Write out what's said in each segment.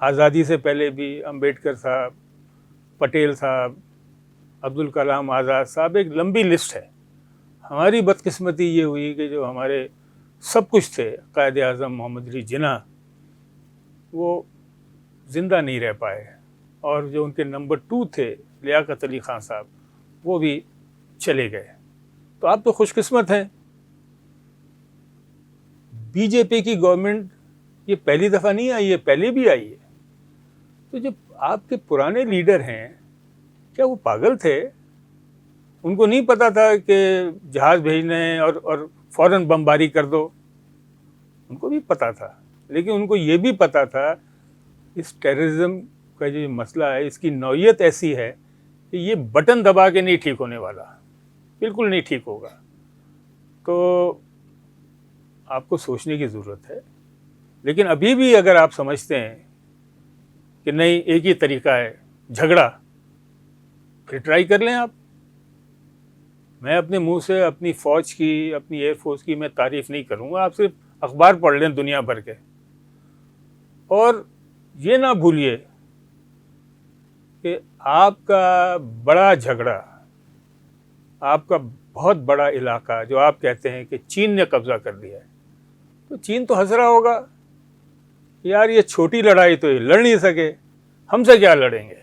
آزادی سے پہلے بھی امبیڈکر صاحب، پٹیل صاحب، عبد الکلام آزاد صاحب، ایک لمبی لسٹ ہے. ہماری بدقسمتی یہ ہوئی کہ جو ہمارے سب کچھ تھے، قائد اعظم محمد علی جناح، وہ زندہ نہیں رہ پائے، اور جو ان کے نمبر 2 تھے لیاقت علی خان صاحب، وہ بھی چلے گئے. تو آپ تو خوش قسمت ہیں. بی جے پی کی گورنمنٹ یہ پہلی دفعہ نہیں آئی ہے، پہلے بھی آئی ہے. تو جو آپ کے پرانے لیڈر ہیں، کیا وہ پاگل تھے؟ ان کو نہیں پتا تھا کہ جہاز بھیجنا ہے اور فوراً بمباری کر دو؟ ان کو بھی پتا تھا، لیکن ان کو یہ بھی پتا تھا اس ٹیررزم کا جو مسئلہ ہے، اس کی نوعیت ایسی ہے کہ یہ بٹن دبا کے نہیں ٹھیک ہونے والا، بالکل نہیں ٹھیک ہوگا. تو آپ کو سوچنے کی ضرورت ہے. لیکن ابھی بھی اگر آپ سمجھتے ہیں کہ نہیں ایک ہی طریقہ ہے جھگڑا، پھر ٹرائی کر لیں آپ. میں اپنے منہ سے اپنی فوج کی، اپنی ایئر فورس کی میں تعریف نہیں کروں گا. آپ صرف اخبار پڑھ لیں دنیا بھر کے، اور یہ نہ بھولیے کہ آپ کا بڑا جھگڑا، آپ کا بہت بڑا علاقہ جو آپ کہتے ہیں کہ چین نے قبضہ کر لیا ہے، تو چین تو ہنس رہا ہوگا، یار یہ چھوٹی لڑائی تو یہ لڑ نہیں سکے، ہم سے کیا لڑیں گے.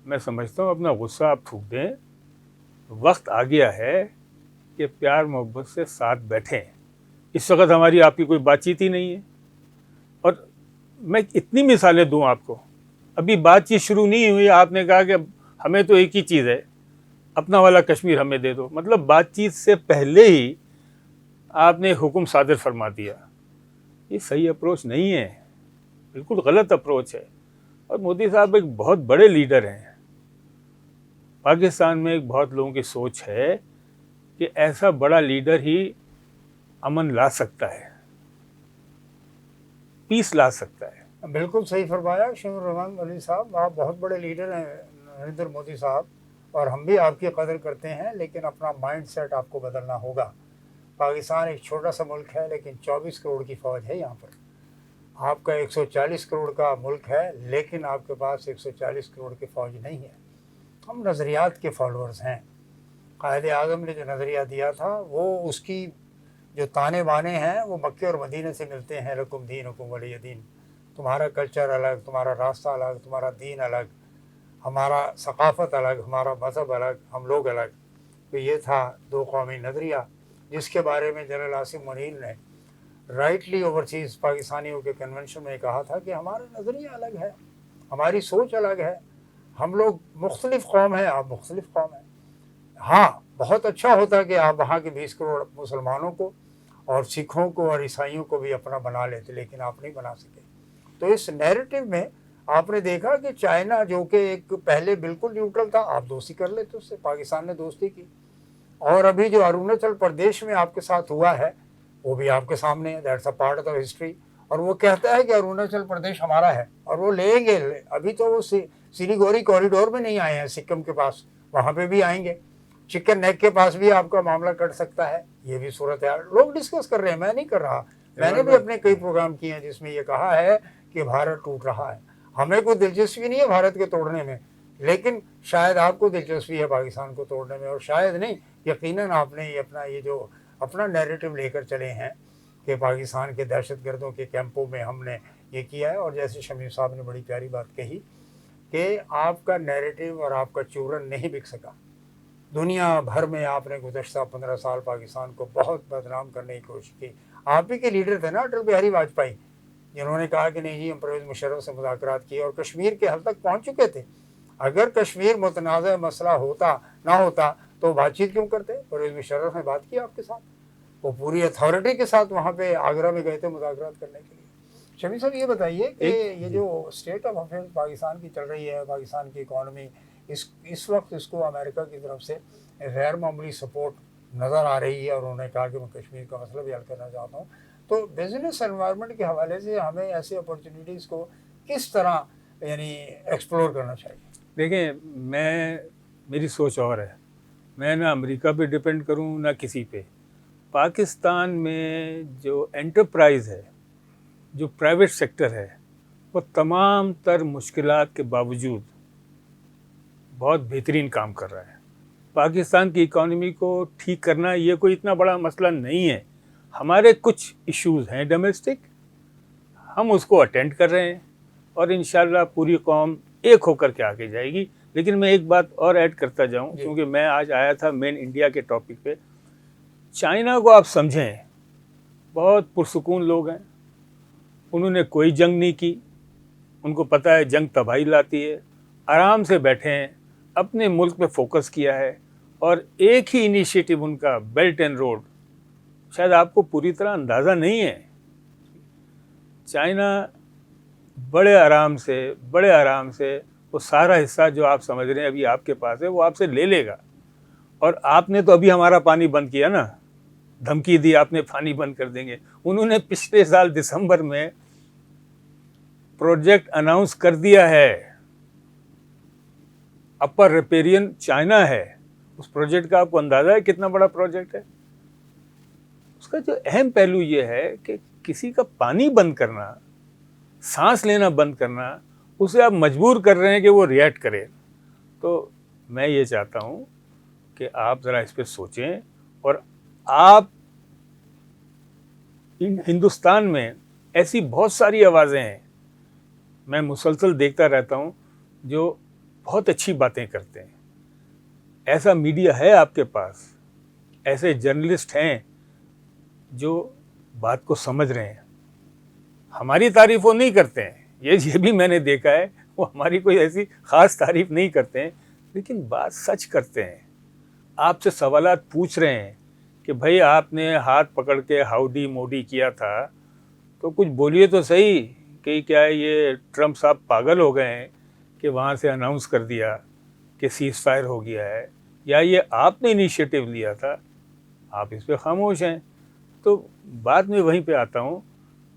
میں سمجھتا ہوں اپنا غصہ آپ تھوک دیں. وقت آ گیا ہے کہ پیار محبت سے ساتھ بیٹھیں. اس وقت ہماری آپ کی کوئی بات چیت ہی نہیں ہے. اور میں اتنی مثالیں دوں آپ کو، ابھی بات چیت شروع نہیں ہوئی، آپ نے کہا کہ ہمیں تو ایک ہی چیز ہے، اپنا والا کشمیر ہمیں دے دو. مطلب بات چیت سے پہلے ہی آپ نے حکم صادر فرما دیا. یہ صحیح اپروچ نہیں ہے، بالکل غلط اپروچ ہے. اور مودی صاحب ایک بہت بڑے لیڈر ہیں. پاکستان میں ایک بہت لوگوں کی سوچ ہے کہ ایسا بڑا لیڈر ہی امن لا سکتا ہے، پیس لا سکتا ہے. بالکل صحیح فرمایا شمیم الرحمان علی صاحب. آپ بہت بڑے لیڈر ہیں نریندر مودی صاحب، اور ہم بھی آپ کی قدر کرتے ہیں، لیکن اپنا مائنڈ سیٹ آپ کو بدلنا ہوگا. پاکستان ایک چھوٹا سا ملک ہے، لیکن 24 کروڑ کی فوج ہے یہاں پر. آپ کا 140 کروڑ کا ملک ہے، لیکن آپ کے پاس 140 کروڑ کی فوج نہیں ہے. ہم نظریات کے فالوورز ہیں. قائد اعظم نے جو نظریہ دیا تھا، وہ اس کی جو تانے بانے ہیں وہ مکے اور مدینے سے ملتے ہیں. لکم دینکم ولی دین. تمہارا کلچر الگ، تمہارا راستہ الگ، تمہارا دین الگ، ہمارا ثقافت الگ، ہمارا مذہب الگ، ہم لوگ الگ. تو یہ تھا دو قومی نظریہ، جس کے بارے میں جنرل عاصم منیل نے رائٹلی اوورسیز پاکستانیوں کے کنونشن میں کہا تھا کہ ہمارا نظریہ الگ ہے، ہماری سوچ الگ ہے، ہم لوگ مختلف قوم ہیں، آپ مختلف قوم ہیں. ہاں بہت اچھا ہوتا کہ آپ وہاں کے 20 کروڑ مسلمانوں کو اور سکھوں کو اور عیسائیوں کو بھی اپنا بنا لیتے، لیکن آپ نہیں بنا سکے. تو اس نیریٹو میں آپ نے دیکھا کہ چائنا جو کہ ایک پہلے بالکل نیوٹرل تھا، آپ دوستی کر لیتے اس سے. پاکستان نے دوستی کی. اور ابھی جو اروناچل پردیش میں آپ کے ساتھ ہوا ہے وہ بھی آپ کے سامنے ہے. That's a part of history. اور وہ کہتا ہے کہ اروناچل پردیش ہمارا ہے، اور وہ لیں گے. ابھی تو وہ سلیگوری کوریڈور میں نہیں آئے ہیں سکم کے پاس، وہاں پہ بھی آئیں گے. چکن نیک کے پاس بھی آپ کا معاملہ کٹ سکتا ہے. یہ بھی صورت ہے. لوگ ڈسکس کر رہے ہیں، میں نہیں کر رہا. میں نے بھی اپنے کئی پروگرام کیے ہیں جس میں یہ کہا ہے کہ بھارت ٹوٹ رہا ہے. ہمیں کوئی دلچسپی نہیں ہے بھارت کے توڑنے میں، لیکن شاید آپ کو دلچسپی ہے پاکستان کو توڑنے میں. اور شاید نہیں، یقیناً آپ نے یہ جو اپنا نیریٹو لے کر چلے ہیں کہ پاکستان کے دہشت گردوں کے کیمپوں میں ہم نے یہ کیا ہے. اور جیسے شمیم صاحب نے بڑی پیاری بات کہی کہ آپ کا نیریٹو اور آپ کا چورن نہیں بک سکا. دنیا بھر میں آپ نے گزشتہ 15 سال پاکستان کو بہت بدنام کرنے کی کوشش کی. آپ ہی کے لیڈر تھے نا اٹل بہاری واجپئی، جنہوں نے کہا کہ نہیں جی ہم پرویز مشرف سے مذاکرات کیے اور کشمیر کے حل تک پہنچ چکے تھے. اگر کشمیر متنازع مسئلہ نہ ہوتا تو بات چیت کیوں کرتے؟ پرویز مشرف نے بات کی آپ کے ساتھ، وہ پوری اتھارٹی کے ساتھ وہاں پہ آگرہ میں گئے تھے مذاکرات کرنے کے لیے. شمیم صاحب یہ بتائیے کہ یہ جو اسٹیٹ آف افیئرس پاکستان کی چل رہی ہے، پاکستان کی اکانومی اس وقت اس کو امریکہ کی طرف سے غیر معمولی سپورٹ نظر آ رہی ہے، اور انہوں نے کہا کہ میں کشمیر کا مسئلہ بھی حل کرنا چاہتا ہوں. تو بزنس انوائرمنٹ کے حوالے سے ہمیں ایسے اپرچونیٹیز کو کس طرح یعنی ایکسپلور کرنا چاہیے؟ دیکھیں، میری سوچ اور ہے. میں نہ امریکہ پہ ڈپینڈ کروں نہ کسی پہ. پاکستان میں جو انٹرپرائز ہے، جو پرائیویٹ سیکٹر ہے، وہ تمام تر مشکلات کے باوجود بہت بہترین کام کر رہا ہے. پاکستان کی اکانومی کو ٹھیک کرنا یہ کوئی اتنا بڑا مسئلہ نہیں ہے. ہمارے کچھ ایشوز ہیں ڈومیسٹک, ہم اس کو اٹینڈ کر رہے ہیں اور انشاءاللہ پوری قوم ایک ہو کر کے آگے جائے گی. لیکن میں ایک بات اور ایڈ کرتا جاؤں, کیونکہ میں آج آیا تھا مین انڈیا کے ٹاپک پہ. چائنا کو آپ سمجھیں, بہت پرسکون لوگ ہیں, انہوں نے کوئی جنگ نہیں کی, ان کو پتہ ہے جنگ تباہی لاتی ہے, آرام سے بیٹھے ہیں, اپنے ملک پہ فوکس کیا ہے, اور ایک ہی انیشیٹو ان کا بیلٹ اینڈ روڈ, شاید آپ کو پوری طرح اندازہ نہیں ہے. چائنا بڑے آرام سے وہ سارا حصہ جو آپ سمجھ رہے ہیں ابھی آپ کے پاس ہے وہ آپ سے لے لے گا. اور آپ نے تو ابھی ہمارا پانی بند کیا نا, دھمکی دی آپ نے پانی بند کر دیں گے. انہوں نے پچھلے سال دسمبر میں پروجیکٹ اناؤنس کر دیا ہے, اپر ریپیرین چائنا ہے. اس پروجیکٹ کا آپ کو اندازہ ہے کتنا بڑا پروجیکٹ ہے؟ اس کا جو اہم پہلو یہ ہے کہ کسی کا پانی بند کرنا, سانس لینا بند کرنا, اسے آپ مجبور کر رہے ہیں کہ وہ ریئیکٹ کرے. تو میں یہ چاہتا ہوں کہ آپ ذرا اس پہ سوچیں. اور آپ ہندوستان میں ایسی بہت ساری آوازیں ہیں, میں مسلسل دیکھتا رہتا ہوں, جو بہت اچھی باتیں کرتے ہیں. ایسا میڈیا ہے آپ کے پاس, ایسے جرنلسٹ ہیں جو بات کو سمجھ رہے ہیں. ہماری تعریف وہ نہیں کرتے ہیں, یہ بھی میں نے دیکھا ہے, وہ ہماری کوئی ایسی خاص تعریف نہیں کرتے ہیں, لیکن بات سچ کرتے ہیں. آپ سے سوالات پوچھ رہے ہیں کہ بھائی آپ نے ہاتھ پکڑ کے ہاؤڈی موڈی کیا تھا, تو کچھ بولیے تو صحیح کہ کیا یہ ٹرمپ صاحب پاگل ہو گئے ہیں کہ وہاں سے اناؤنس کر دیا کہ سیز فائر ہو گیا ہے, یا یہ آپ نے انیشیٹو لیا تھا, آپ اس پہ خاموش ہیں. تو بعد میں وہیں پہ آتا ہوں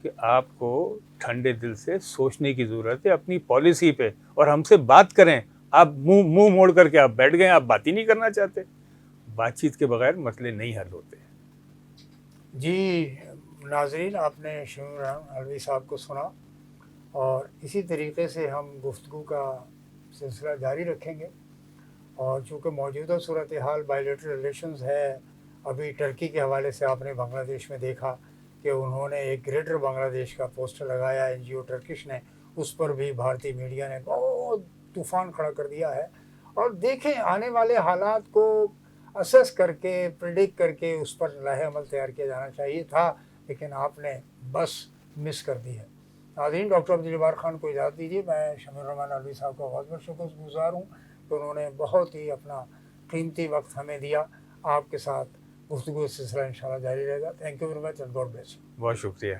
کہ آپ کو ٹھنڈے دل سے سوچنے کی ضرورت ہے اپنی پالیسی پہ, اور ہم سے بات کریں. آپ منہ موڑ کر کے آپ بیٹھ گئے, آپ بات ہی نہیں کرنا چاہتے. بات چیت کے بغیر مسئلے نہیں حل ہوتے. جی ناظرین, آپ نے شمیم ارحمان الوی صاحب کو سنا, اور اسی طریقے سے ہم گفتگو کا سلسلہ جاری رکھیں گے. اور چونکہ موجودہ صورتحال بائیلیٹرل ریلیشنز ہے, ابھی ٹرکی کے حوالے سے آپ نے بنگلہ دیش میں دیکھا کہ انہوں نے ایک گریٹر بنگلہ دیش کا پوسٹر لگایا, این جی او ٹرکش نے, اس پر بھی بھارتی میڈیا نے بہت طوفان کھڑا کر دیا ہے. اور دیکھیں آنے والے حالات کو اسیس کر کے, پریڈکٹ کر کے اس پر لاہ عمل تیار کیا جانا چاہیے تھا, لیکن آپ نے بس مس کر دی ہے. ناظرین, ڈاکٹر عبدالجبار خان کو اجازت دیجیے. میں شمیم ارحمان الوی صاحب کا بہت بہت شکر گزار ہوں کہ انہوں نے بہت ہی اپنا قیمتی وقت ہمیں دیا. آپ کے ساتھ گفتگو سلسلہ انشاءاللہ جاری رہے گا. Thank you very much and God bless. بہت شکریہ.